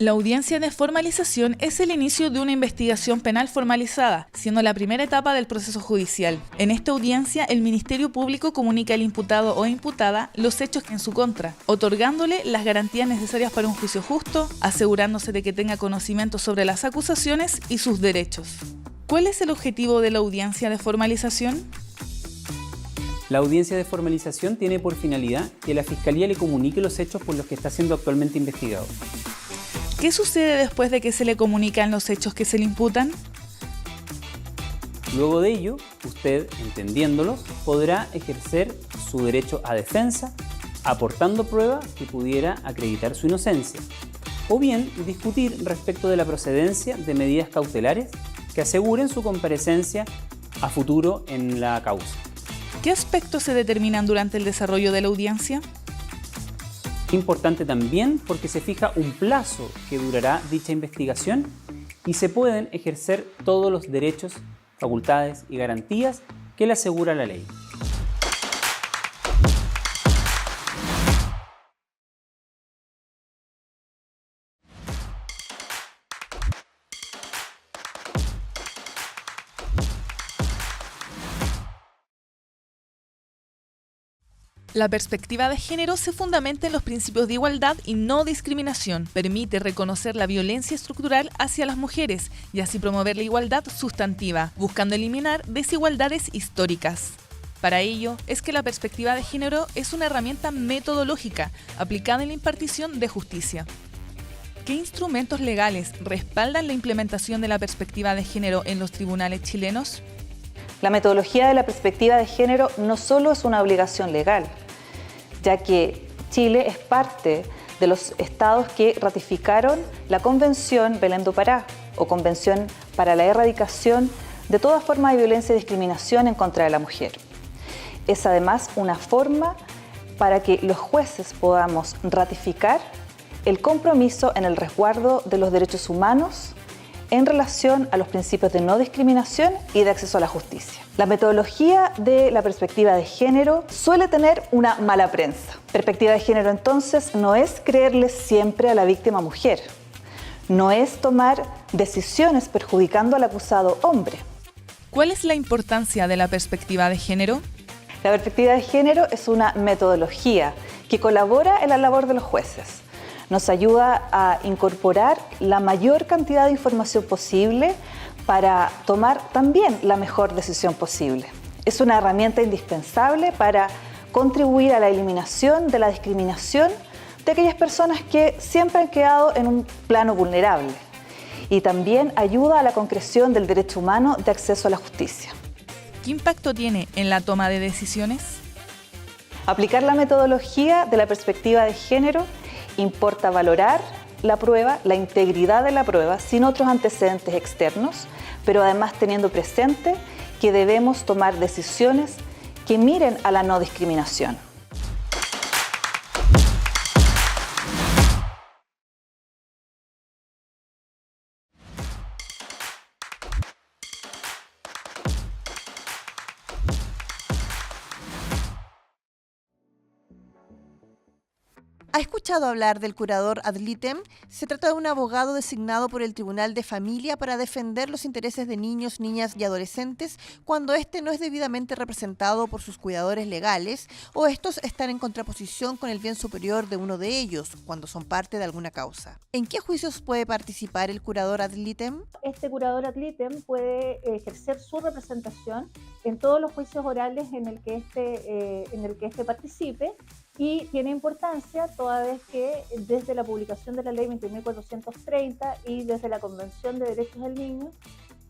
La audiencia de formalización es el inicio de una investigación penal formalizada, siendo la primera etapa del proceso judicial. En esta audiencia, el Ministerio Público comunica al imputado o imputada los hechos en su contra, otorgándole las garantías necesarias para un juicio justo, asegurándose de que tenga conocimiento sobre las acusaciones y sus derechos. ¿Cuál es el objetivo de la audiencia de formalización? La audiencia de formalización tiene por finalidad que la Fiscalía le comunique los hechos por los que está siendo actualmente investigado. ¿Qué sucede después de que se le comunican los hechos que se le imputan? Luego de ello, usted, entendiéndolos, podrá ejercer su derecho a defensa, aportando prueba que pudiera acreditar su inocencia, o bien discutir respecto de la procedencia de medidas cautelares que aseguren su comparecencia a futuro en la causa. ¿Qué aspectos se determinan durante el desarrollo de la audiencia? Importante también porque se fija un plazo que durará dicha investigación y se pueden ejercer todos los derechos, facultades y garantías que le asegura la ley. La perspectiva de género se fundamenta en los principios de igualdad y no discriminación. Permite reconocer la violencia estructural hacia las mujeres y así promover la igualdad sustantiva, buscando eliminar desigualdades históricas. Para ello, es que la perspectiva de género es una herramienta metodológica aplicada en la impartición de justicia. ¿Qué instrumentos legales respaldan la implementación de la perspectiva de género en los tribunales chilenos? La metodología de la perspectiva de género no solo es una obligación legal, ya que Chile es parte de los estados que ratificaron la Convención Belém do Pará o Convención para la Erradicación de toda forma de violencia y discriminación en contra de la mujer. Es además una forma para que los jueces podamos ratificar el compromiso en el resguardo de los derechos humanos en relación a los principios de no discriminación y de acceso a la justicia. La metodología de la perspectiva de género suele tener una mala prensa. Perspectiva de género, entonces, no es creerle siempre a la víctima mujer, no es tomar decisiones perjudicando al acusado hombre. ¿Cuál es la importancia de la perspectiva de género? La perspectiva de género es una metodología que colabora en la labor de los jueces. Nos ayuda a incorporar la mayor cantidad de información posible para tomar también la mejor decisión posible. Es una herramienta indispensable para contribuir a la eliminación de la discriminación de aquellas personas que siempre han quedado en un plano vulnerable. Y también ayuda a la concreción del derecho humano de acceso a la justicia. ¿Qué impacto tiene en la toma de decisiones? Aplicar la metodología de la perspectiva de género importa valorar la prueba, la integridad de la prueba, sin otros antecedentes externos, pero además teniendo presente que debemos tomar decisiones que miren a la no discriminación. ¿Ha escuchado hablar del curador ad litem? Se trata de un abogado designado por el Tribunal de Familia para defender los intereses de niños, niñas y adolescentes cuando éste no es debidamente representado por sus cuidadores legales o estos están en contraposición con el bien superior de uno de ellos cuando son parte de alguna causa. ¿En qué juicios puede participar el curador ad litem? Este curador ad litem puede ejercer su representación en todos los juicios orales en el que éste participe. Y tiene importancia toda vez que desde la publicación de la Ley 21.430 y desde la Convención de Derechos del Niño,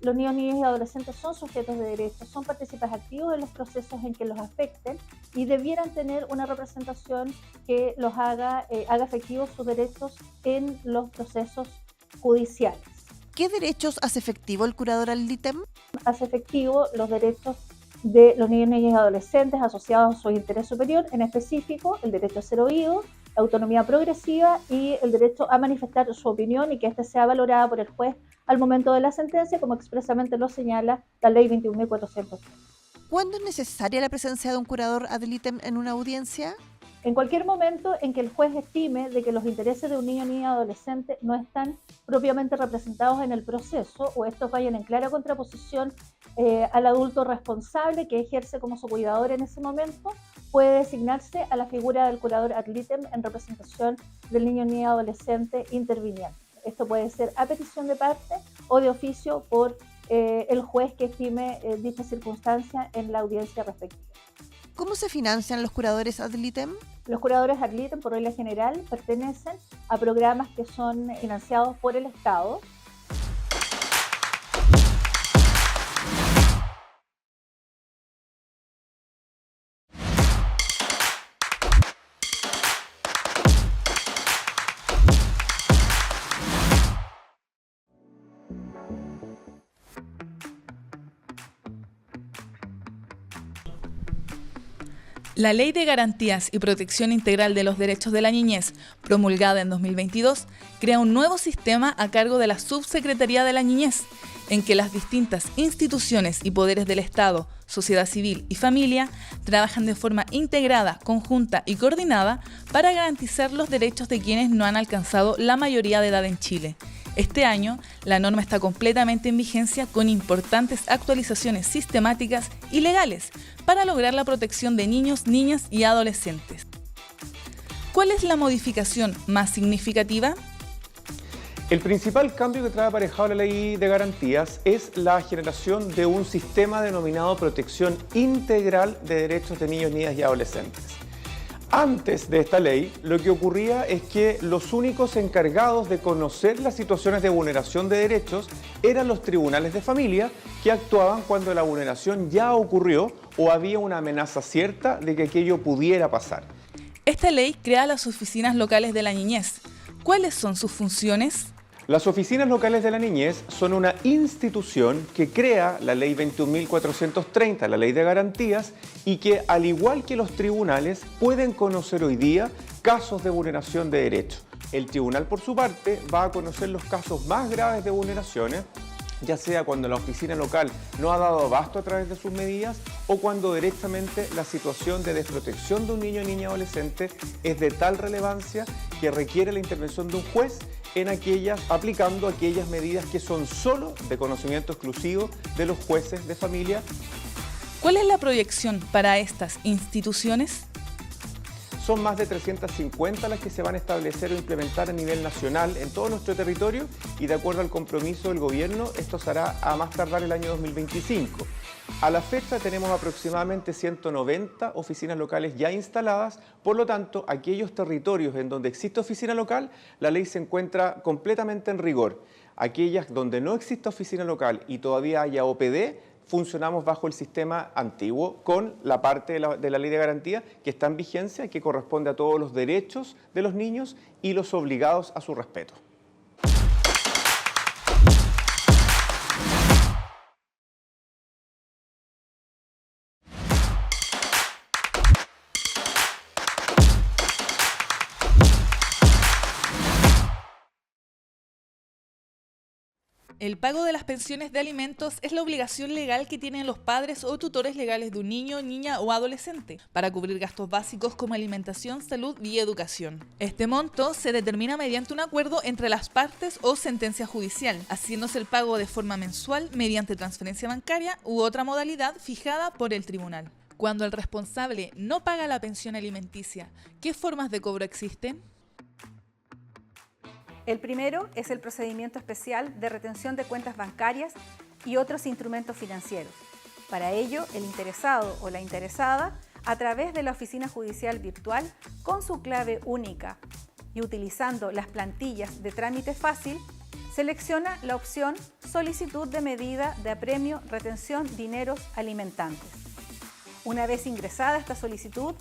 los niños, niñas y adolescentes son sujetos de derechos, son participantes activos en los procesos en que los afecten y debieran tener una representación que los haga efectivos sus derechos en los procesos judiciales. ¿Qué derechos hace efectivo el curador ad litem? Hace efectivo los derechos de los niños, niñas y adolescentes asociados a su interés superior, en específico el derecho a ser oído, la autonomía progresiva y el derecho a manifestar su opinión y que ésta sea valorada por el juez al momento de la sentencia, como expresamente lo señala la Ley 21.430. ¿Cuándo es necesaria la presencia de un curador ad litem en una audiencia? En cualquier momento en que el juez estime de que los intereses de un niño o niña adolescente no están propiamente representados en el proceso o estos vayan en clara contraposición al adulto responsable que ejerce como su cuidador en ese momento, puede designarse a la figura del curador ad litem en representación del niño o niña adolescente interviniente. Esto puede ser a petición de parte o de oficio por el juez que estime dicha circunstancia en la audiencia respectiva. ¿Cómo se financian los curadores ad litem? Los curadores ad litem, por regla general, pertenecen a programas que son financiados por el Estado. La Ley de Garantías y Protección Integral de los Derechos de la Niñez, promulgada en 2022, crea un nuevo sistema a cargo de la Subsecretaría de la Niñez, en que las distintas instituciones y poderes del Estado, sociedad civil y familia trabajan de forma integrada, conjunta y coordinada para garantizar los derechos de quienes no han alcanzado la mayoría de edad en Chile. Este año, la norma está completamente en vigencia con importantes actualizaciones sistemáticas y legales para lograr la protección de niños, niñas y adolescentes. ¿Cuál es la modificación más significativa? El principal cambio que trae aparejado la Ley de Garantías es la generación de un sistema denominado Protección Integral de Derechos de Niños, Niñas y Adolescentes. Antes de esta ley, lo que ocurría es que los únicos encargados de conocer las situaciones de vulneración de derechos eran los tribunales de familia, que actuaban cuando la vulneración ya ocurrió o había una amenaza cierta de que aquello pudiera pasar. Esta ley crea las oficinas locales de la niñez. ¿Cuáles son sus funciones? Las oficinas locales de la niñez son una institución que crea la Ley 21.430, la Ley de Garantías, y que, al igual que los tribunales, pueden conocer hoy día casos de vulneración de derechos. El tribunal, por su parte, va a conocer los casos más graves de vulneraciones, ya sea cuando la oficina local no ha dado abasto a través de sus medidas o cuando directamente la situación de desprotección de un niño o niña adolescente es de tal relevancia que requiere la intervención de un juez aplicando aquellas medidas que son solo de conocimiento exclusivo de los jueces de familia. ¿Cuál es la proyección para estas instituciones? Son más de 350 las que se van a establecer o implementar a nivel nacional en todo nuestro territorio y de acuerdo al compromiso del gobierno, esto se hará a más tardar el año 2025. A la fecha tenemos aproximadamente 190 oficinas locales ya instaladas, por lo tanto, aquellos territorios en donde existe oficina local, la ley se encuentra completamente en rigor. Aquellas donde no existe oficina local y todavía haya OPD, funcionamos bajo el sistema antiguo con la parte de la Ley de Garantía que está en vigencia y que corresponde a todos los derechos de los niños y los obligados a su respeto. El pago de las pensiones de alimentos es la obligación legal que tienen los padres o tutores legales de un niño, niña o adolescente para cubrir gastos básicos como alimentación, salud y educación. Este monto se determina mediante un acuerdo entre las partes o sentencia judicial, haciéndose el pago de forma mensual mediante transferencia bancaria u otra modalidad fijada por el tribunal. Cuando el responsable no paga la pensión alimenticia, ¿qué formas de cobro existen? El primero es el procedimiento especial de retención de cuentas bancarias y otros instrumentos financieros. Para ello, el interesado o la interesada, a través de la oficina judicial virtual, con su clave única y utilizando las plantillas de trámite fácil, selecciona la opción Solicitud de medida de apremio, retención, dineros alimentantes. Una vez ingresada esta solicitud,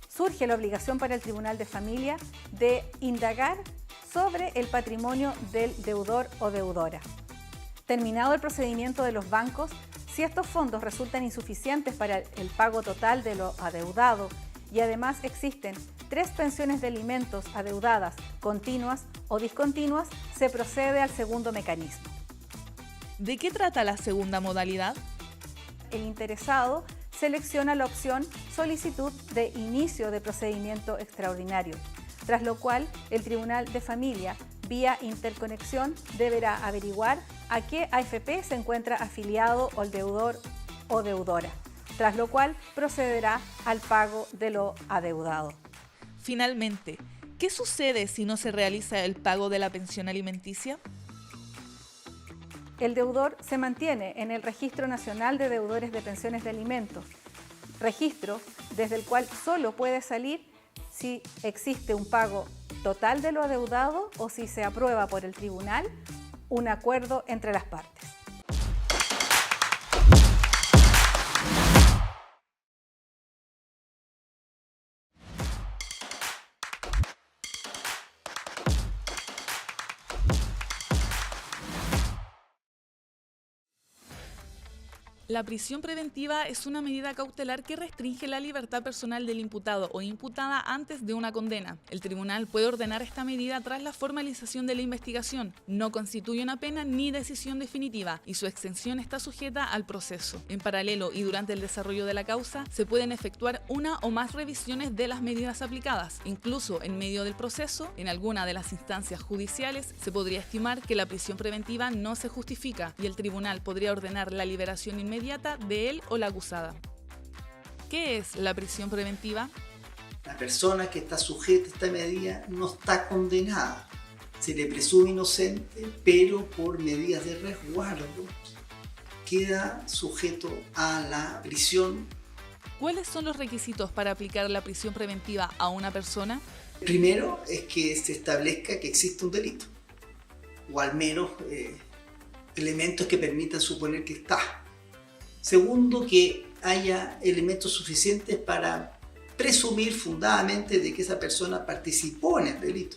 surge la obligación para el Tribunal de Familia de indagar sobre el patrimonio del deudor o deudora. Terminado el procedimiento de los bancos, si estos fondos resultan insuficientes para el pago total de lo adeudado y además existen 3 pensiones de alimentos adeudadas, continuas o discontinuas, se procede al segundo mecanismo. ¿De qué trata la segunda modalidad? El interesado selecciona la opción Solicitud de inicio de procedimiento extraordinario, tras lo cual el Tribunal de Familia, vía interconexión, deberá averiguar a qué AFP se encuentra afiliado el deudor o deudora, tras lo cual procederá al pago de lo adeudado. Finalmente, ¿qué sucede si no se realiza el pago de la pensión alimenticia? El deudor se mantiene en el Registro Nacional de Deudores de Pensiones de Alimentos, registro desde el cual solo puede salir si existe un pago total de lo adeudado o si se aprueba por el tribunal un acuerdo entre las partes. La prisión preventiva es una medida cautelar que restringe la libertad personal del imputado o imputada antes de una condena. El tribunal puede ordenar esta medida tras la formalización de la investigación. No constituye una pena ni decisión definitiva y su extensión está sujeta al proceso. En paralelo y durante el desarrollo de la causa, se pueden efectuar una o más revisiones de las medidas aplicadas. Incluso en medio del proceso, en alguna de las instancias judiciales, se podría estimar que la prisión preventiva no se justifica y el tribunal podría ordenar la liberación inmediata de él o la acusada. ¿Qué es la prisión preventiva? La persona que está sujeta a esta medida no está condenada. Se le presume inocente, pero por medidas de resguardo queda sujeto a la prisión. ¿Cuáles son los requisitos para aplicar la prisión preventiva a una persona? Primero es que se establezca que existe un delito, o al menos elementos que permitan suponer que está. Segundo, que haya elementos suficientes para presumir fundadamente de que esa persona participó en el delito.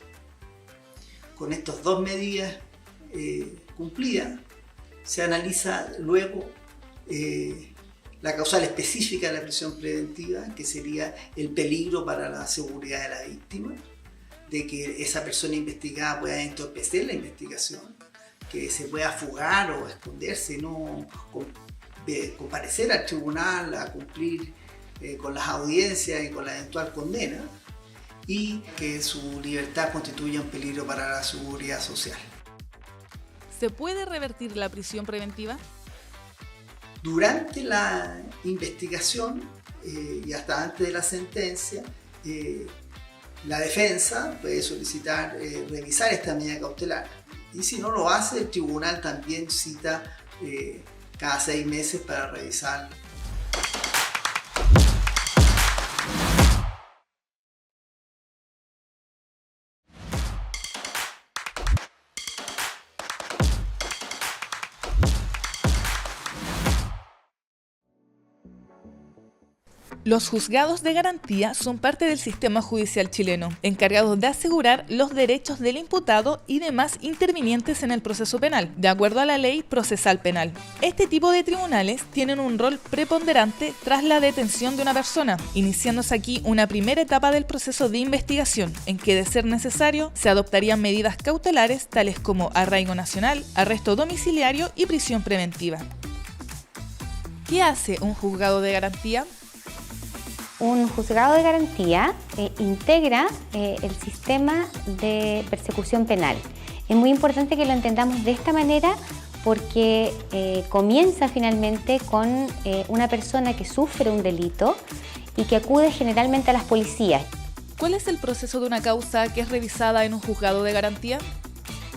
Con estas dos medidas cumplidas, se analiza luego la causal específica de la prisión preventiva, que sería el peligro para la seguridad de la víctima, de que esa persona investigada pueda entorpecer la investigación, que se pueda fugar o esconderse, no comparecer al tribunal a cumplir con las audiencias y con la eventual condena, y que su libertad constituya un peligro para la seguridad social. ¿Se puede revertir la prisión preventiva? Durante la investigación y hasta antes de la sentencia, la defensa puede solicitar revisar esta medida cautelar, y si no lo hace, el tribunal también cita cada 6 meses para revisar. Los juzgados de garantía son parte del sistema judicial chileno, encargados de asegurar los derechos del imputado y demás intervinientes en el proceso penal, de acuerdo a la ley procesal penal. Este tipo de tribunales tienen un rol preponderante tras la detención de una persona, iniciándose aquí una primera etapa del proceso de investigación, en que, de ser necesario, se adoptarían medidas cautelares tales como arraigo nacional, arresto domiciliario y prisión preventiva. ¿Qué hace un juzgado de garantía? Un juzgado de garantía integra el sistema de persecución penal. Es muy importante que lo entendamos de esta manera porque comienza finalmente con una persona que sufre un delito y que acude generalmente a las policías. ¿Cuál es el proceso de una causa que es revisada en un juzgado de garantía?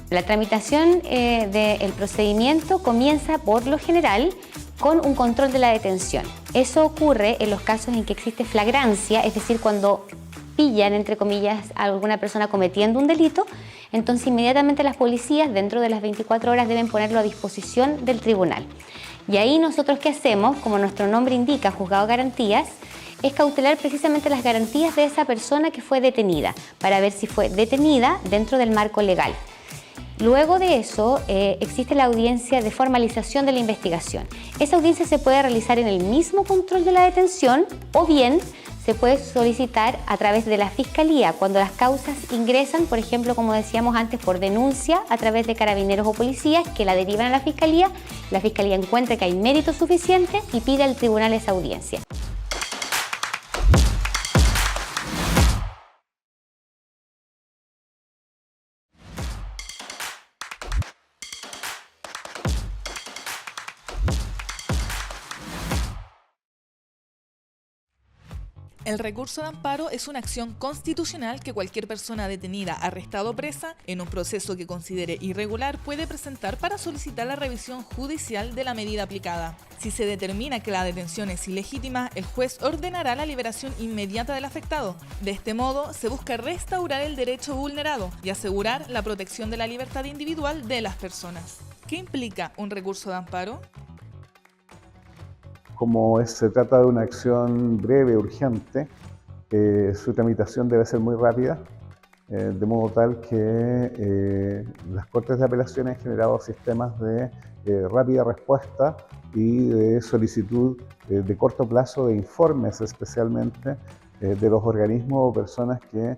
La tramitación del procedimiento comienza por lo general con un control de la detención. Eso ocurre en los casos en que existe flagrancia, es decir, cuando pillan, entre comillas, a alguna persona cometiendo un delito, entonces inmediatamente las policías, dentro de las 24 horas, deben ponerlo a disposición del tribunal. Y ahí nosotros, ¿qué hacemos? Como nuestro nombre indica, juzgado de garantías, es cautelar precisamente las garantías de esa persona que fue detenida, para ver si fue detenida dentro del marco legal. Luego de eso, existe la audiencia de formalización de la investigación. Esa audiencia se puede realizar en el mismo control de la detención o bien se puede solicitar a través de la Fiscalía cuando las causas ingresan, por ejemplo, como decíamos antes, por denuncia a través de carabineros o policías que la derivan a la Fiscalía encuentra que hay mérito suficiente y pide al tribunal esa audiencia. El recurso de amparo es una acción constitucional que cualquier persona detenida, arrestada o presa en un proceso que considere irregular puede presentar para solicitar la revisión judicial de la medida aplicada. Si se determina que la detención es ilegítima, el juez ordenará la liberación inmediata del afectado. De este modo, se busca restaurar el derecho vulnerado y asegurar la protección de la libertad individual de las personas. ¿Qué implica un recurso de amparo? Como se trata de una acción breve, urgente, su tramitación debe ser muy rápida, de modo tal que las Cortes de Apelaciones han generado sistemas de rápida respuesta y de solicitud de corto plazo de informes, especialmente de los organismos o personas que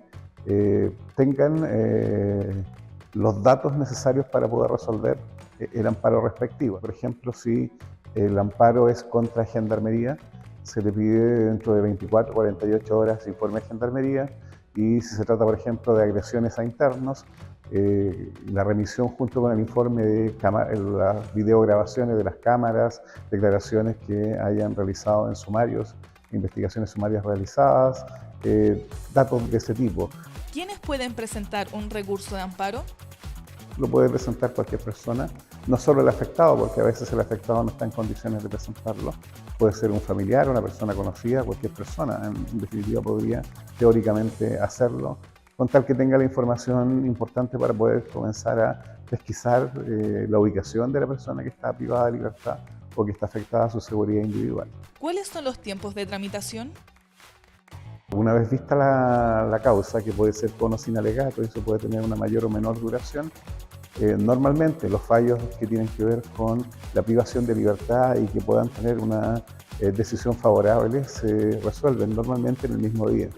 tengan los datos necesarios para poder resolver el amparo respectivo. Por ejemplo, si el amparo es contra Gendarmería, se le pide dentro de 24 o 48 horas informe de Gendarmería, y si se trata, por ejemplo, de agresiones a internos, la remisión junto con el informe de las videograbaciones de las cámaras, declaraciones que hayan realizado en sumarios, investigaciones sumarias realizadas, datos de ese tipo. ¿Quiénes pueden presentar un recurso de amparo? Lo puede presentar cualquier persona, no solo el afectado, porque a veces el afectado no está en condiciones de presentarlo. Puede ser un familiar, una persona conocida, cualquier persona, en definitiva podría teóricamente hacerlo, con tal que tenga la información importante para poder comenzar a pesquisar la ubicación de la persona que está privada de libertad o que está afectada a su seguridad individual. ¿Cuáles son los tiempos de tramitación? Una vez vista la causa, que puede ser con o sin alegato, eso puede tener una mayor o menor duración, normalmente los fallos que tienen que ver con la privación de libertad y que puedan tener una decisión favorable se resuelven normalmente en el mismo día.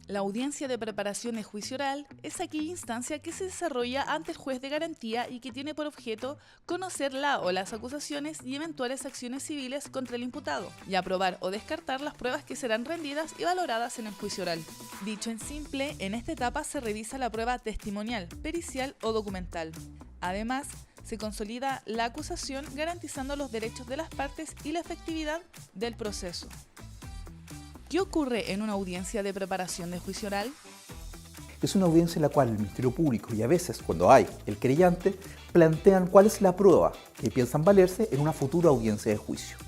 La audiencia de preparación de juicio oral es aquella instancia que se desarrolla ante el juez de garantía y que tiene por objeto conocer la o las acusaciones y eventuales acciones civiles contra el imputado y aprobar o descartar las pruebas que serán rendidas y valoradas en el juicio oral. Dicho en simple, en esta etapa se revisa la prueba testimonial, pericial o documental. Además, se consolida la acusación garantizando los derechos de las partes y la efectividad del proceso. ¿Qué ocurre en una audiencia de preparación de juicio oral? Es una audiencia en la cual el Ministerio Público y a veces, cuando hay el querellante, plantean cuál es la prueba que piensan valerse en una futura audiencia de juicio.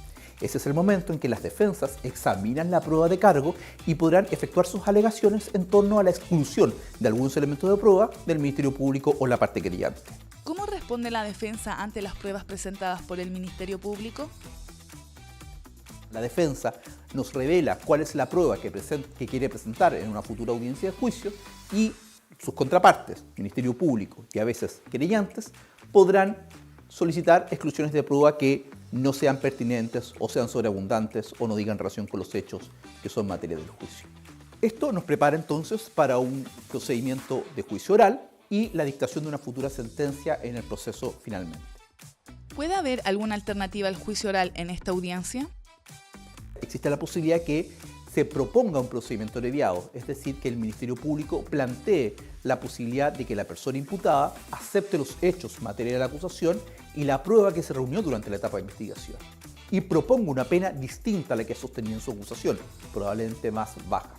Ese es el momento en que las defensas examinan la prueba de cargo y podrán efectuar sus alegaciones en torno a la exclusión de algunos elementos de prueba del Ministerio Público o la parte querellante. ¿Cómo responde la defensa ante las pruebas presentadas por el Ministerio Público? La defensa nos revela cuál es la prueba que quiere presentar en una futura audiencia de juicio y sus contrapartes, Ministerio Público y a veces querellantes, podrán solicitar exclusiones de prueba que no sean pertinentes o sean sobreabundantes o no digan relación con los hechos que son materia del juicio. Esto nos prepara entonces para un procedimiento de juicio oral y la dictación de una futura sentencia en el proceso finalmente. ¿Puede haber alguna alternativa al juicio oral en esta audiencia? Existe la posibilidad que se proponga un procedimiento abreviado, es decir, que el Ministerio Público plantee la posibilidad de que la persona imputada acepte los hechos materia de la acusación y la prueba que se reunió durante la etapa de investigación y proponga una pena distinta a la que sostenía en su acusación, probablemente más baja.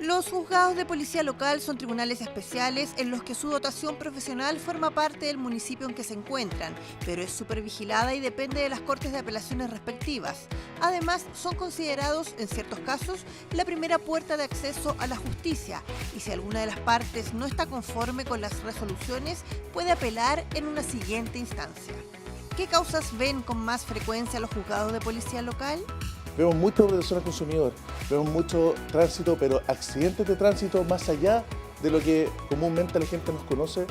Los juzgados de policía local son tribunales especiales en los que su dotación profesional forma parte del municipio en que se encuentran, pero es supervigilada y depende de las cortes de apelaciones respectivas. Además, son considerados, en ciertos casos, la primera puerta de acceso a la justicia, y si alguna de las partes no está conforme con las resoluciones, puede apelar en una siguiente instancia. ¿Qué causas ven con más frecuencia los juzgados de policía local? Vemos mucha protección al consumidor, vemos mucho tránsito, pero accidentes de tránsito más allá de lo que comúnmente la gente nos conoce,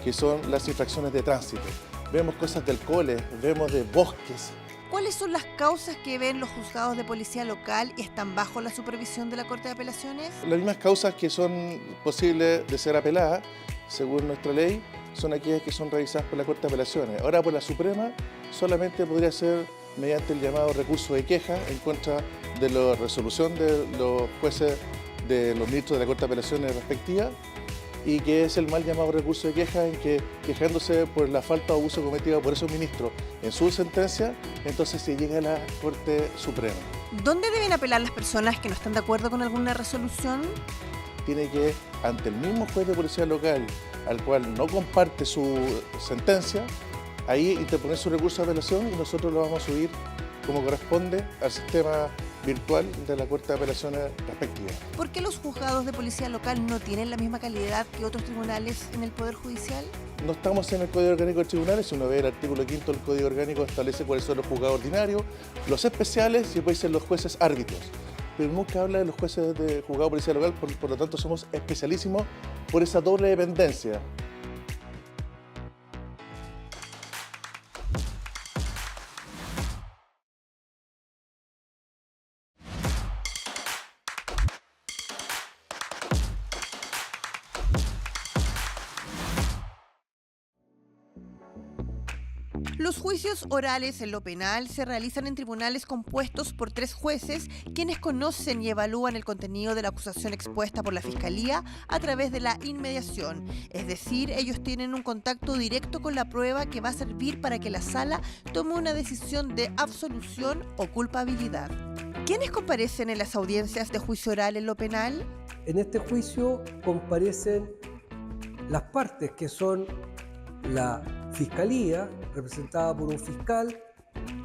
que son las infracciones de tránsito. Vemos cosas de alcoholes, vemos de bosques. ¿Cuáles son las causas que ven los juzgados de policía local y están bajo la supervisión de la Corte de Apelaciones? Las mismas causas que son posibles de ser apeladas, según nuestra ley, son aquellas que son revisadas por la Corte de Apelaciones. Ahora, por la Suprema, solamente podría ser mediante el llamado recurso de queja en contra de la resolución de los jueces, de los ministros de la Corte de Apelaciones respectiva, y que es el mal llamado recurso de queja, en que, quejándose por la falta o abuso cometido por esos ministros en su sentencia, entonces se llega a la Corte Suprema. ¿Dónde deben apelar las personas que no están de acuerdo con alguna resolución? Tiene que, ante el mismo juez de policía local, al cual no comparte su sentencia, ahí interponer su recurso de apelación, y nosotros lo vamos a subir como corresponde al sistema virtual de la Corte de Apelaciones respectiva. ¿Por qué los juzgados de policía local no tienen la misma calidad que otros tribunales en el Poder Judicial? No estamos en el Código Orgánico de Tribunales. Si uno ve el artículo 5 del Código Orgánico, establece cuáles son los juzgados ordinarios, los especiales y después dicen los jueces árbitros. Pero nunca habla de los jueces de juzgado de policía local, por lo tanto somos especialísimos por esa doble dependencia. Los juicios orales en lo penal se realizan en tribunales compuestos por 3 jueces, quienes conocen y evalúan el contenido de la acusación expuesta por la Fiscalía a través de la inmediación. Es decir, ellos tienen un contacto directo con la prueba que va a servir para que la sala tome una decisión de absolución o culpabilidad. ¿Quiénes comparecen en las audiencias de juicio oral en lo penal? En este juicio comparecen las partes que son la Fiscalía, representada por un fiscal,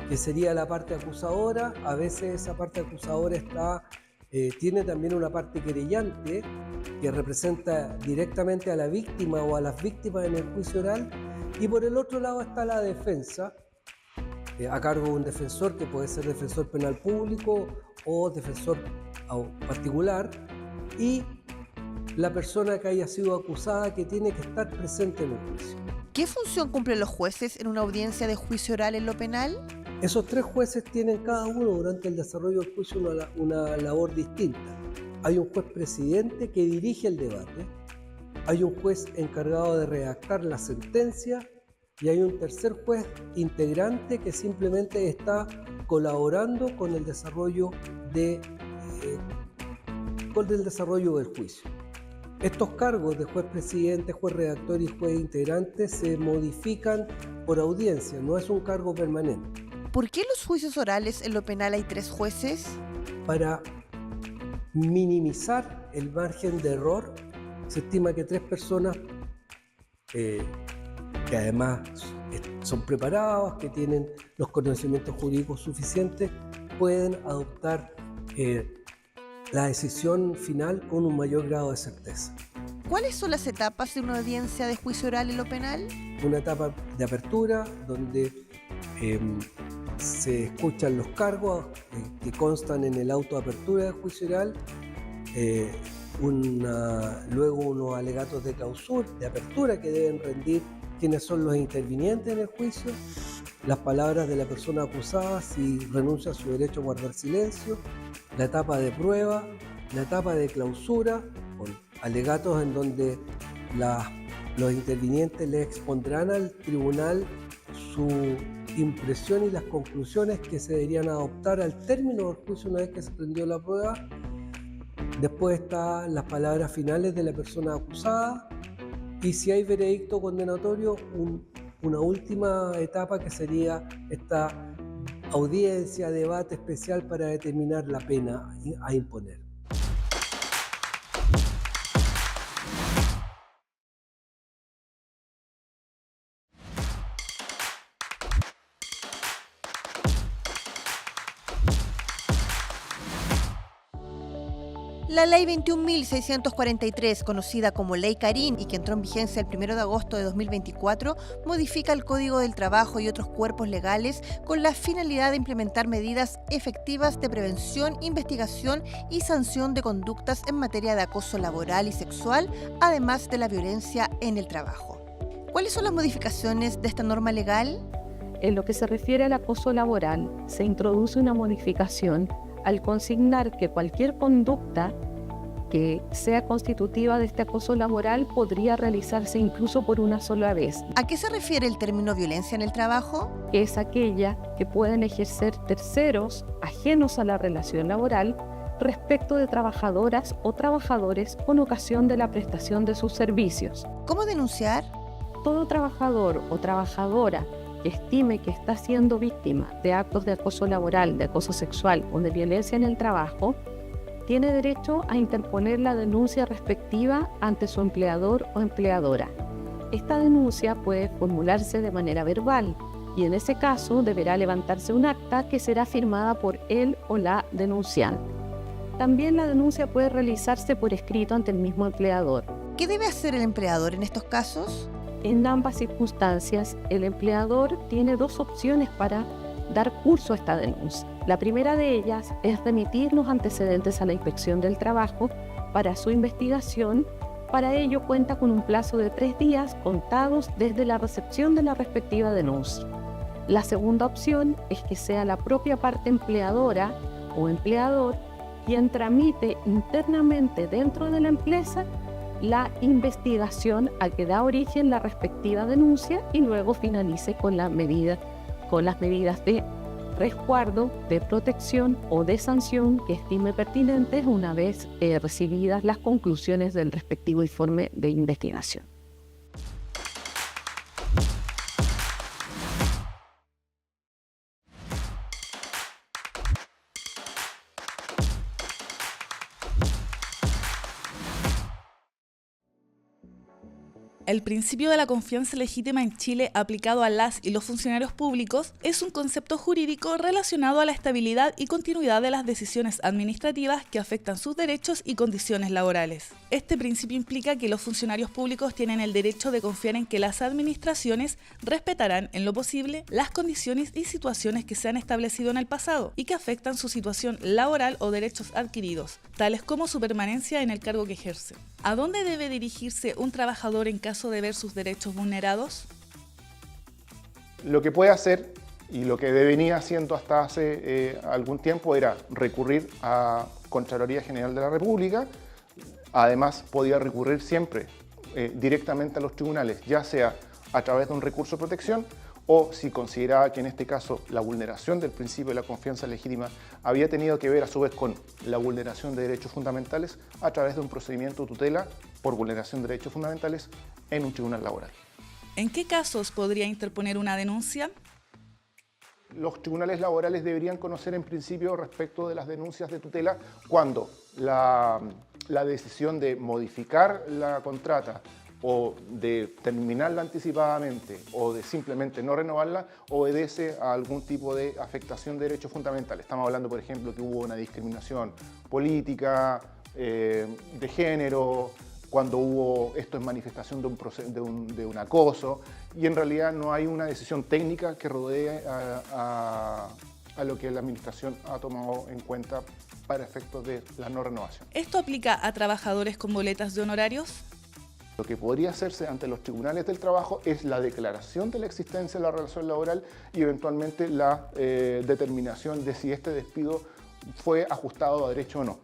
que sería la parte acusadora. A veces esa parte acusadora tiene también una parte querellante, que representa directamente a la víctima o a las víctimas en el juicio oral. Y por el otro lado está la defensa, a cargo de un defensor, que puede ser defensor penal público o defensor particular, y la persona que haya sido acusada, que tiene que estar presente en el juicio. ¿Qué función cumplen los jueces en una audiencia de juicio oral en lo penal? Esos 3 jueces tienen cada uno durante el desarrollo del juicio una labor distinta. Hay un juez presidente que dirige el debate, hay un juez encargado de redactar la sentencia y hay un tercer juez integrante que simplemente está colaborando con el desarrollo del juicio. Estos cargos de juez presidente, juez redactor y juez integrante se modifican por audiencia, no es un cargo permanente. ¿Por qué en los juicios orales en lo penal hay 3 jueces? Para minimizar el margen de error, se estima que 3 personas que además son preparadas, que tienen los conocimientos jurídicos suficientes, pueden adoptar la decisión final con un mayor grado de certeza. ¿Cuáles son las etapas de una audiencia de juicio oral en lo penal? Una etapa de apertura, donde se escuchan los cargos que constan en el auto de apertura de juicio oral, luego unos alegatos de clausura, de apertura, que deben rendir quienes son los intervinientes en el juicio, las palabras de la persona acusada si renuncia a su derecho a guardar silencio, la etapa de prueba, la etapa de clausura, con alegatos en donde los intervinientes le expondrán al tribunal su impresión y las conclusiones que se deberían adoptar al término del juicio una vez que se prendió la prueba. Después están las palabras finales de la persona acusada y si hay veredicto condenatorio, una última etapa que sería esta audiencia, debate especial para determinar la pena a imponer. La Ley 21.643, conocida como Ley Carín y que entró en vigencia el 1 de agosto de 2024, modifica el Código del Trabajo y otros cuerpos legales con la finalidad de implementar medidas efectivas de prevención, investigación y sanción de conductas en materia de acoso laboral y sexual, además de la violencia en el trabajo. ¿Cuáles son las modificaciones de esta norma legal? En lo que se refiere al acoso laboral, se introduce una modificación al consignar que cualquier conducta que sea constitutiva de este acoso laboral podría realizarse incluso por una sola vez. ¿A qué se refiere el término violencia en el trabajo? Que es aquella que pueden ejercer terceros ajenos a la relación laboral respecto de trabajadoras o trabajadores con ocasión de la prestación de sus servicios. ¿Cómo denunciar? Todo trabajador o trabajadora que estime que está siendo víctima de actos de acoso laboral, de acoso sexual o de violencia en el trabajo, tiene derecho a interponer la denuncia respectiva ante su empleador o empleadora. Esta denuncia puede formularse de manera verbal y en ese caso deberá levantarse un acta que será firmada por él o la denunciante. También la denuncia puede realizarse por escrito ante el mismo empleador. ¿Qué debe hacer el empleador en estos casos? En ambas circunstancias, el empleador tiene dos opciones para dar curso a esta denuncia. La primera de ellas es remitir los antecedentes a la Inspección del Trabajo para su investigación. Para ello cuenta con un plazo de 3 días contados desde la recepción de la respectiva denuncia. La segunda opción es que sea la propia parte empleadora o empleador quien tramite internamente dentro de la empresa la investigación a que da origen la respectiva denuncia y luego finalice con las medidas de resguardo, de protección o de sanción que estime pertinentes una vez recibidas las conclusiones del respectivo informe de investigación. El principio de la confianza legítima en Chile aplicado a las y los funcionarios públicos es un concepto jurídico relacionado a la estabilidad y continuidad de las decisiones administrativas que afectan sus derechos y condiciones laborales. Este principio implica que los funcionarios públicos tienen el derecho de confiar en que las administraciones respetarán en lo posible las condiciones y situaciones que se han establecido en el pasado y que afectan su situación laboral o derechos adquiridos, tales como su permanencia en el cargo que ejerce. ¿A dónde debe dirigirse un trabajador en caso de ver sus derechos vulnerados? Lo que puede hacer y lo que venía haciendo hasta hace algún tiempo era recurrir a Contraloría General de la República. Además, podía recurrir siempre directamente a los tribunales, ya sea a través de un recurso de protección o si consideraba que en este caso la vulneración del principio de la confianza legítima había tenido que ver a su vez con la vulneración de derechos fundamentales a través de un procedimiento de tutela por vulneración de derechos fundamentales en un tribunal laboral. ¿En qué casos podría interponer una denuncia? Los tribunales laborales deberían conocer en principio respecto de las denuncias de tutela cuando la decisión de modificar la contrata o de terminarla anticipadamente o de simplemente no renovarla obedece a algún tipo de afectación de derechos fundamentales. Estamos hablando, por ejemplo, que hubo una discriminación política, de género, cuando hubo esto en manifestación de un acoso, y en realidad no hay una decisión técnica que rodee a lo que la Administración ha tomado en cuenta para efectos de la no renovación. ¿Esto aplica a trabajadores con boletas de honorarios? Lo que podría hacerse ante los tribunales del trabajo es la declaración de la existencia de la relación laboral y eventualmente la determinación de si este despido fue ajustado a derecho o no.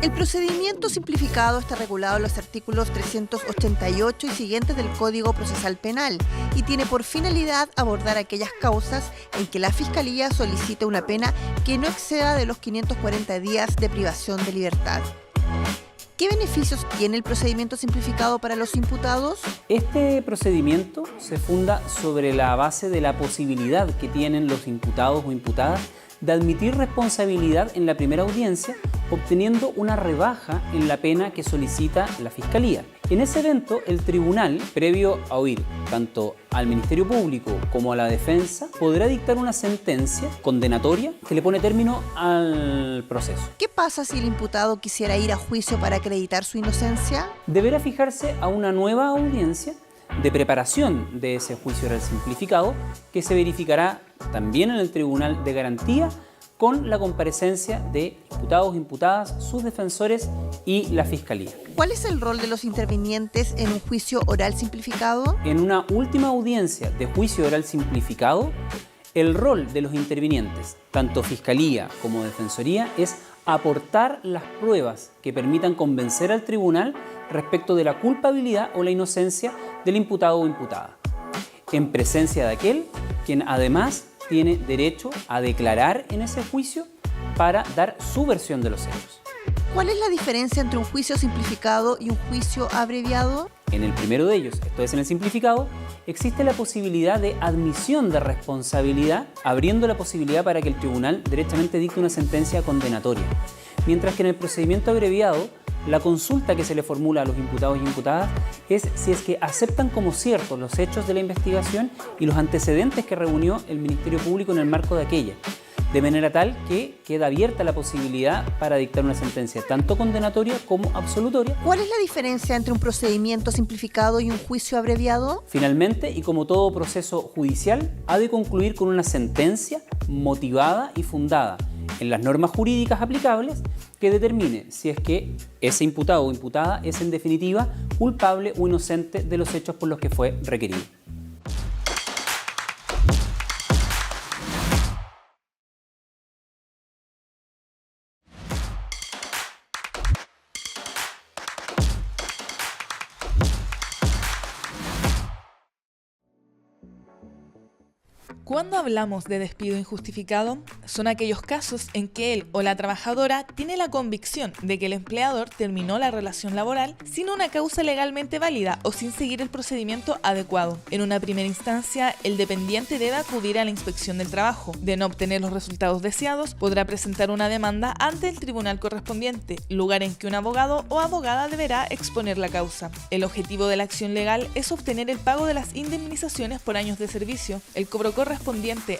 El procedimiento simplificado está regulado en los artículos 388 y siguientes del Código Procesal Penal y tiene por finalidad abordar aquellas causas en que la Fiscalía solicite una pena que no exceda de los 540 días de privación de libertad. ¿Qué beneficios tiene el procedimiento simplificado para los imputados? Este procedimiento se funda sobre la base de la posibilidad que tienen los imputados o imputadas de admitir responsabilidad en la primera audiencia, obteniendo una rebaja en la pena que solicita la Fiscalía. En ese evento, el tribunal, previo a oír tanto al Ministerio Público como a la defensa, podrá dictar una sentencia condenatoria que le pone término al proceso. ¿Qué pasa si el imputado quisiera ir a juicio para acreditar su inocencia? Deberá fijarse a una nueva audiencia de preparación de ese juicio oral simplificado que se verificará también en el Tribunal de Garantía con la comparecencia de imputados, imputadas, sus defensores y la Fiscalía. ¿Cuál es el rol de los intervinientes en un juicio oral simplificado? En una última audiencia de juicio oral simplificado, el rol de los intervinientes, tanto Fiscalía como Defensoría, es aportar las pruebas que permitan convencer al tribunal respecto de la culpabilidad o la inocencia del imputado o imputada, en presencia de aquel quien además tiene derecho a declarar en ese juicio para dar su versión de los hechos. ¿Cuál es la diferencia entre un juicio simplificado y un juicio abreviado? En el primero de ellos, esto es en el simplificado, existe la posibilidad de admisión de responsabilidad, abriendo la posibilidad para que el tribunal derechamente dicte una sentencia condenatoria. Mientras que en el procedimiento abreviado, la consulta que se le formula a los imputados y imputadas es si es que aceptan como ciertos los hechos de la investigación y los antecedentes que reunió el Ministerio Público en el marco de aquella, de manera tal que queda abierta la posibilidad para dictar una sentencia tanto condenatoria como absolutoria. ¿Cuál es la diferencia entre un procedimiento simplificado y un juicio abreviado? Finalmente, y como todo proceso judicial, ha de concluir con una sentencia motivada y fundada en las normas jurídicas aplicables que determine si es que ese imputado o imputada es en definitiva culpable o inocente de los hechos por los que fue requerido. Cuando hablamos de despido injustificado, son aquellos casos en que él o la trabajadora tiene la convicción de que el empleador terminó la relación laboral sin una causa legalmente válida o sin seguir el procedimiento adecuado. En una primera instancia, el dependiente debe acudir a la inspección del trabajo. De no obtener los resultados deseados, podrá presentar una demanda ante el tribunal correspondiente, lugar en que un abogado o abogada deberá exponer la causa. El objetivo de la acción legal es obtener el pago de las indemnizaciones por años de servicio, el cobro correspondiente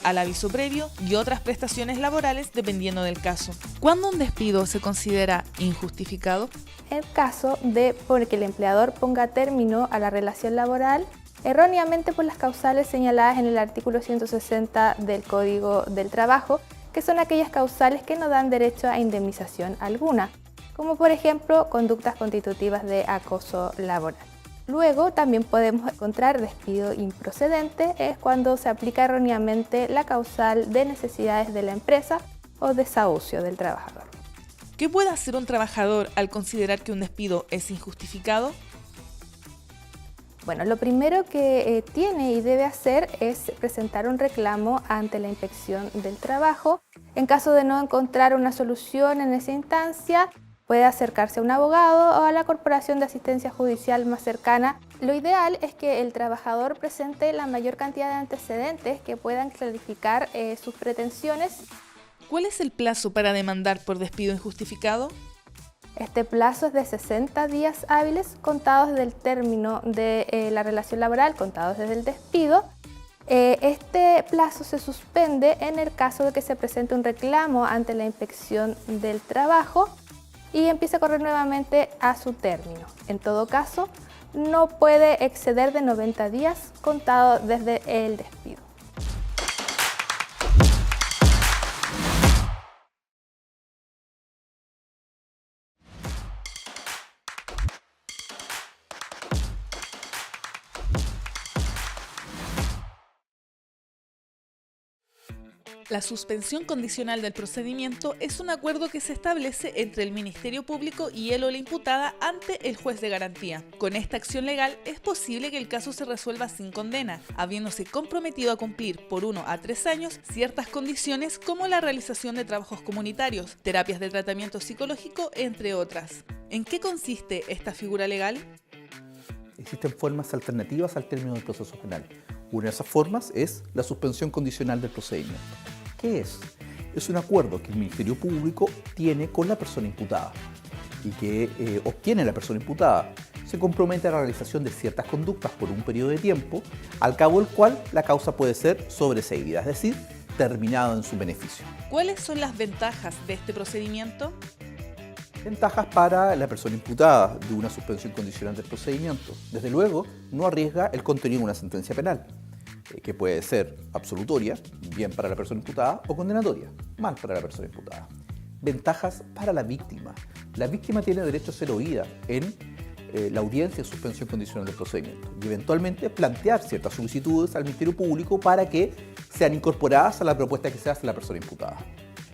al aviso previo y otras prestaciones laborales dependiendo del caso. ¿Cuándo un despido se considera injustificado? El caso de porque el empleador ponga término a la relación laboral erróneamente por las causales señaladas en el artículo 160 del Código del Trabajo, que son aquellas causales que no dan derecho a indemnización alguna, como por ejemplo conductas constitutivas de acoso laboral. Luego también podemos encontrar despido improcedente, es cuando se aplica erróneamente la causal de necesidades de la empresa o desahucio del trabajador. ¿Qué puede hacer un trabajador al considerar que un despido es injustificado? Bueno, lo primero que tiene y debe hacer es presentar un reclamo ante la Inspección del Trabajo. En caso de no encontrar una solución en esa instancia, puede acercarse a un abogado o a la corporación de asistencia judicial más cercana. Lo ideal es que el trabajador presente la mayor cantidad de antecedentes que puedan clarificar sus pretensiones. ¿Cuál es el plazo para demandar por despido injustificado? Este plazo es de 60 días hábiles contados desde el término de la relación laboral, contados desde el despido. Este plazo se suspende en el caso de que se presente un reclamo ante la Inspección del Trabajo y empieza a correr nuevamente a su término. En todo caso, no puede exceder de 90 días contado desde el despido. La suspensión condicional del procedimiento es un acuerdo que se establece entre el Ministerio Público y él o la imputada ante el juez de garantía. Con esta acción legal es posible que el caso se resuelva sin condena, habiéndose comprometido a cumplir por 1 a 3 años ciertas condiciones como la realización de trabajos comunitarios, terapias de tratamiento psicológico, entre otras. ¿En qué consiste esta figura legal? Existen formas alternativas al término del proceso penal. Una de esas formas es la suspensión condicional del procedimiento. ¿Qué es? es un acuerdo que el Ministerio Público tiene con la persona imputada y que obtiene la persona imputada. Se compromete a la realización de ciertas conductas por un periodo de tiempo, al cabo del cual la causa puede ser sobreseída, es decir, terminada en su beneficio. ¿Cuáles son las ventajas de este procedimiento? Ventajas para la persona imputada de una suspensión condicional del procedimiento. Desde luego, no arriesga el contenido de una sentencia penal, que puede ser absolutoria, bien para la persona imputada, o condenatoria, mal para la persona imputada. Ventajas para la víctima. La víctima tiene derecho a ser oída en la audiencia de suspensión condicional del procedimiento y eventualmente plantear ciertas solicitudes al Ministerio Público para que sean incorporadas a la propuesta que se hace a la persona imputada.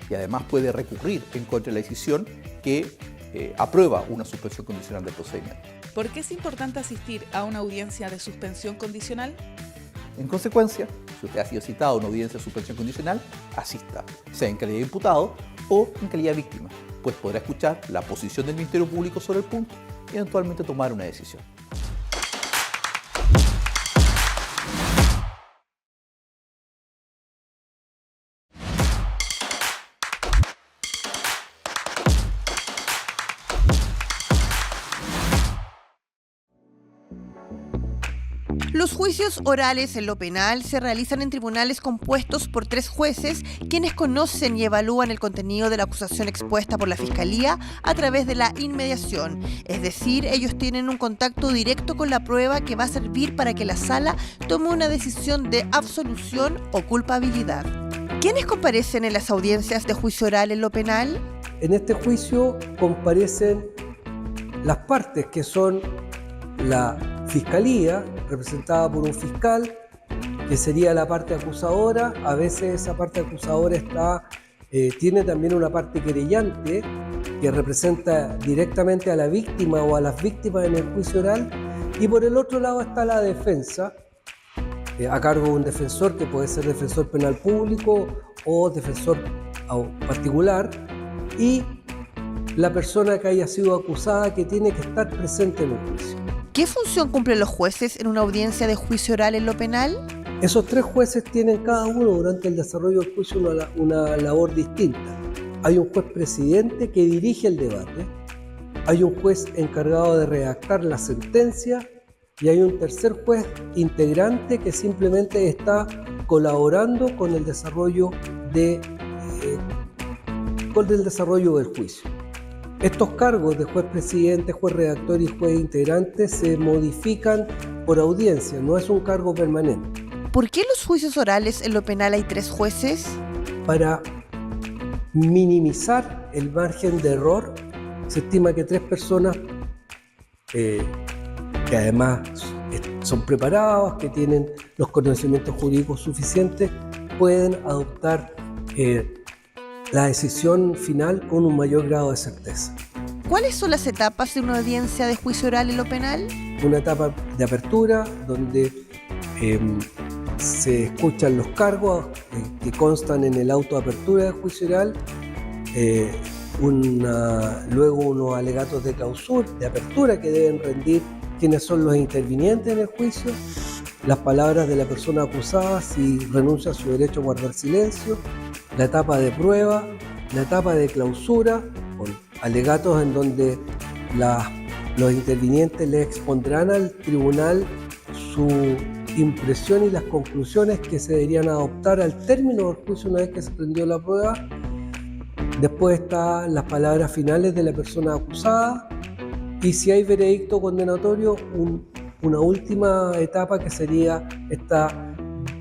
Y además puede recurrir en contra de la decisión que aprueba una suspensión condicional del procedimiento. ¿Por qué es importante asistir a una audiencia de suspensión condicional? En consecuencia, si usted ha sido citado a una audiencia de suspensión condicional, asista, sea en calidad de imputado o en calidad de víctima, pues podrá escuchar la posición del Ministerio Público sobre el punto y eventualmente tomar una decisión. Los juicios orales en lo penal se realizan en tribunales compuestos por 3 jueces, quienes conocen y evalúan el contenido de la acusación expuesta por la Fiscalía a través de la inmediación. Es decir, ellos tienen un contacto directo con la prueba que va a servir para que la sala tome una decisión de absolución o culpabilidad. ¿Quiénes comparecen en las audiencias de juicio oral en lo penal? En este juicio comparecen las partes que son la Fiscalía, representada por un fiscal, que sería la parte acusadora. A veces esa parte acusadora tiene también una parte querellante, que representa directamente a la víctima o a las víctimas en el juicio oral. Y por el otro lado está la defensa, a cargo de un defensor, que puede ser defensor penal público o defensor particular, y la persona que haya sido acusada, que tiene que estar presente en el juicio. ¿Qué función cumplen los jueces en una audiencia de juicio oral en lo penal? Esos 3 jueces tienen cada uno durante el desarrollo del juicio una labor distinta. Hay un juez presidente que dirige el debate, hay un juez encargado de redactar la sentencia y hay un tercer juez integrante que simplemente está colaborando con el desarrollo del juicio. Estos cargos de juez presidente, juez redactor y juez integrante se modifican por audiencia, no es un cargo permanente. ¿Por qué en los juicios orales en lo penal hay 3 jueces? Para minimizar el margen de error, se estima que 3 personas, que además son preparadas, que tienen los conocimientos jurídicos suficientes, pueden adoptar la decisión final con un mayor grado de certeza. ¿Cuáles son las etapas de una audiencia de juicio oral en lo penal? Una etapa de apertura, donde se escuchan los cargos que constan en el auto de apertura de juicio oral, luego unos alegatos de clausura, de apertura, que deben rendir quienes son los intervinientes en el juicio, las palabras de la persona acusada si renuncia a su derecho a guardar silencio, la etapa de prueba, la etapa de clausura, con alegatos en donde los intervinientes le expondrán al tribunal su impresión y las conclusiones que se deberían adoptar al término del juicio una vez que se prendió la prueba. Después están las palabras finales de la persona acusada y si hay veredicto condenatorio, una última etapa que sería esta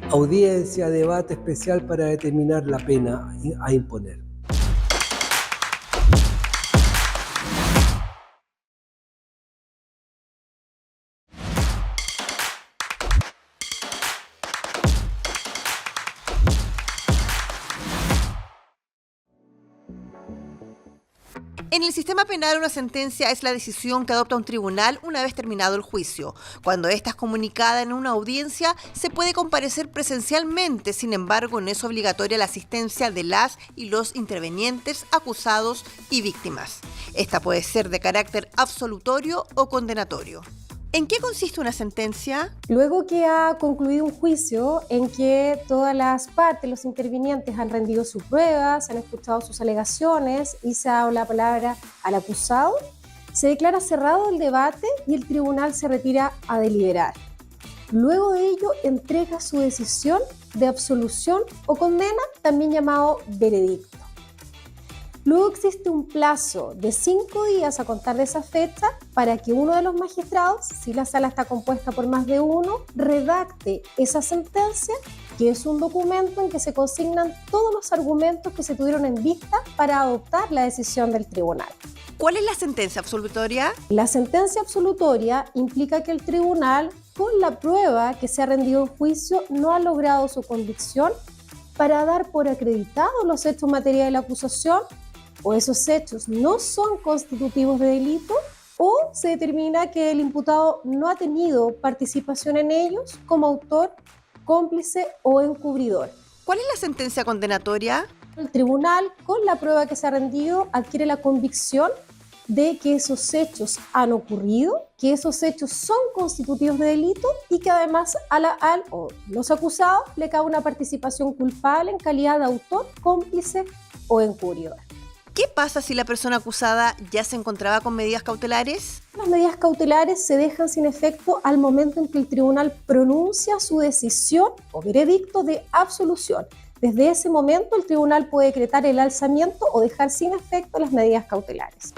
audiencia, debate especial para determinar la pena a imponer. En el sistema penal, una sentencia es la decisión que adopta un tribunal una vez terminado el juicio. Cuando ésta es comunicada en una audiencia, se puede comparecer presencialmente, sin embargo, no es obligatoria la asistencia de las y los intervenientes, acusados y víctimas. Esta puede ser de carácter absolutorio o condenatorio. ¿En qué consiste una sentencia? Luego que ha concluido un juicio en que todas las partes, los intervinientes, han rendido sus pruebas, han escuchado sus alegaciones y se ha dado la palabra al acusado, se declara cerrado el debate y el tribunal se retira a deliberar. Luego de ello, entrega su decisión de absolución o condena, también llamado veredicto. Luego existe un plazo de 5 días a contar de esa fecha para que uno de los magistrados, si la sala está compuesta por más de uno, redacte esa sentencia, que es un documento en que se consignan todos los argumentos que se tuvieron en vista para adoptar la decisión del tribunal. ¿Cuál es la sentencia absolutoria? La sentencia absolutoria implica que el tribunal, con la prueba que se ha rendido en juicio, no ha logrado su convicción para dar por acreditados los hechos en materia de la acusación, o esos hechos no son constitutivos de delito, o se determina que el imputado no ha tenido participación en ellos como autor, cómplice o encubridor. ¿Cuál es la sentencia condenatoria? El tribunal, con la prueba que se ha rendido, adquiere la convicción de que esos hechos han ocurrido, que esos hechos son constitutivos de delito y que además a los acusados le cabe una participación culpable en calidad de autor, cómplice o encubridor. ¿Qué pasa si la persona acusada ya se encontraba con medidas cautelares? Las medidas cautelares se dejan sin efecto al momento en que el tribunal pronuncia su decisión o veredicto de absolución. Desde ese momento, el tribunal puede decretar el alzamiento o dejar sin efecto las medidas cautelares.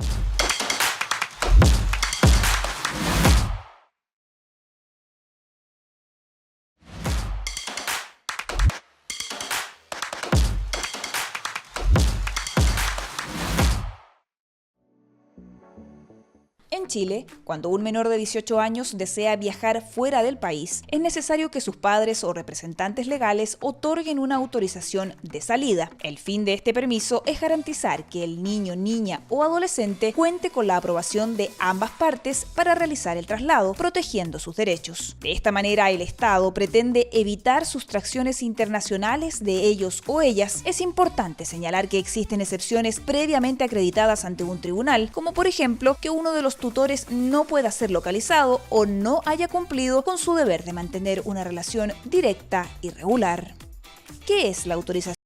En Chile, cuando un menor de 18 años desea viajar fuera del país, es necesario que sus padres o representantes legales otorguen una autorización de salida. El fin de este permiso es garantizar que el niño, niña o adolescente cuente con la aprobación de ambas partes para realizar el traslado, protegiendo sus derechos. De esta manera, el Estado pretende evitar sustracciones internacionales de ellos o ellas. Es importante señalar que existen excepciones previamente acreditadas ante un tribunal, como por ejemplo que uno de los tutores no pueda ser localizado o no haya cumplido con su deber de mantener una relación directa y regular. ¿Qué es la autorización